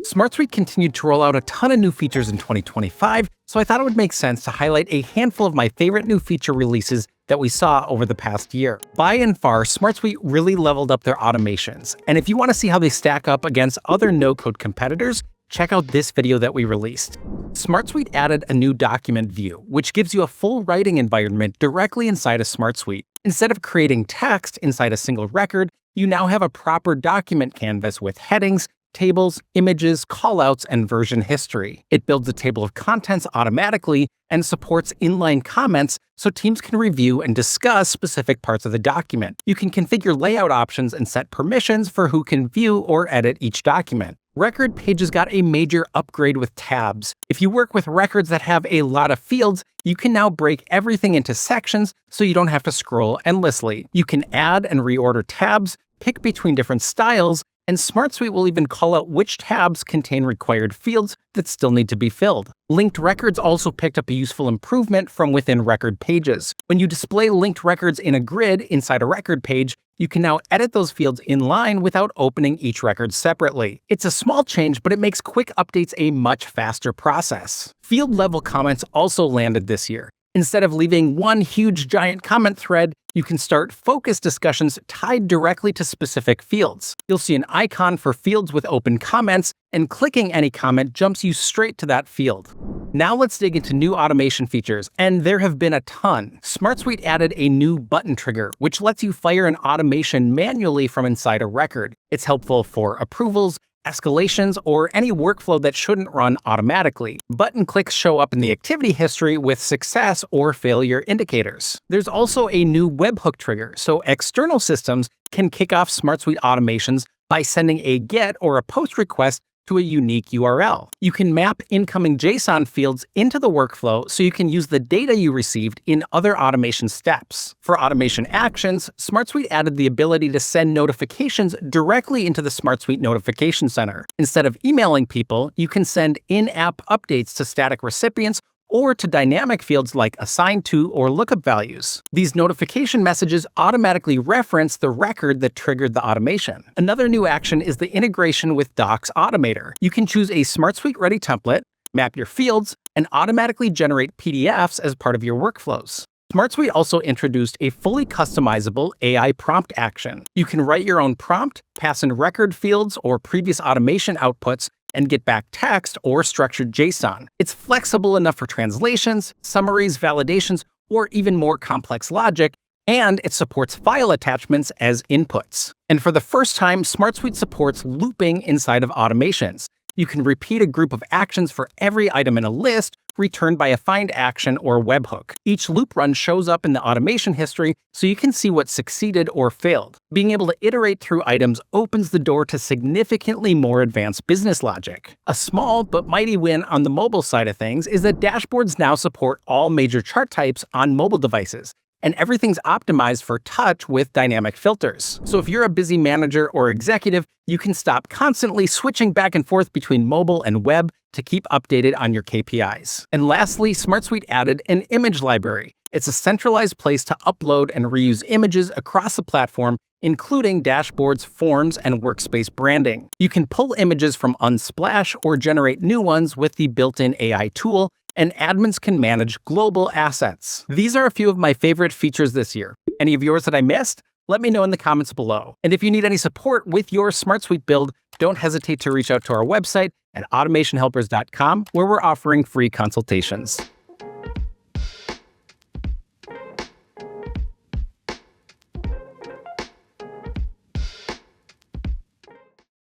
SmartSuite continued to roll out a ton of new features in 2025, so I thought it would make sense to highlight a handful of my favorite new feature releases that we saw over the past year. By and far, SmartSuite really leveled up their automations, and if you want to see how they stack up against other no-code competitors, check out this video that we released. SmartSuite added a new document view, which gives you a full writing environment directly inside of SmartSuite. Instead of creating text inside a single record, you now have a proper document canvas with headings, tables, images, callouts, and version history. It builds a table of contents automatically and supports inline comments so teams can review and discuss specific parts of the document. You can configure layout options and set permissions for who can view or edit each document. Record pages got a major upgrade with tabs. If you work with records that have a lot of fields, you can now break everything into sections so you don't have to scroll endlessly. You can add and reorder tabs, pick between different styles, and SmartSuite will even call out which tabs contain required fields that still need to be filled. Linked records also picked up a useful improvement from within record pages. When you display linked records in a grid inside a record page, you can now edit those fields in line without opening each record separately. It's a small change, but it makes quick updates a much faster process. Field-level comments also landed this year. Instead of leaving one huge giant comment thread, you can start focused discussions tied directly to specific fields. You'll see an icon for fields with open comments, and clicking any comment jumps you straight to that field. Now let's dig into new automation features, and there have been a ton. SmartSuite added a new button trigger, which lets you fire an automation manually from inside a record. It's helpful for approvals, escalations, or any workflow that shouldn't run automatically. Button clicks show up in the activity history with success or failure indicators. There's also a new webhook trigger, so external systems can kick off SmartSuite automations by sending a GET or a POST request to a unique URL. You can map incoming JSON fields into the workflow so you can use the data you received in other automation steps. For automation actions, SmartSuite added the ability to send notifications directly into the SmartSuite Notification Center. Instead of emailing people, you can send in-app updates to static recipients or to dynamic fields like assigned to or lookup values. These notification messages automatically reference the record that triggered the automation. Another new action is the integration with Docs Automator. You can choose a SmartSuite-ready template, map your fields, and automatically generate PDFs as part of your workflows. SmartSuite also introduced a fully customizable AI prompt action. You can write your own prompt, pass in record fields or previous automation outputs, and get back text or structured JSON. It's flexible enough for translations, summaries, validations, or even more complex logic, and it supports file attachments as inputs. And for the first time, SmartSuite supports looping inside of automations. You can repeat a group of actions for every item in a list, returned by a find action or webhook. Each loop run shows up in the automation history so you can see what succeeded or failed. Being able to iterate through items opens the door to significantly more advanced business logic. A small but mighty win on the mobile side of things is that dashboards now support all major chart types on mobile devices, and everything's optimized for touch with dynamic filters. So if you're a busy manager or executive, you can stop constantly switching back and forth between mobile and web to keep updated on your KPIs. And lastly, SmartSuite added an image library. It's a centralized place to upload and reuse images across the platform, including dashboards, forms, and workspace branding. You can pull images from Unsplash or generate new ones with the built-in AI tool, and admins can manage global assets. These are a few of my favorite features this year. Any of yours that I missed? Let me know in the comments below. And if you need any support with your SmartSuite build, don't hesitate to reach out to our website at automationhelpers.com, where we're offering free consultations.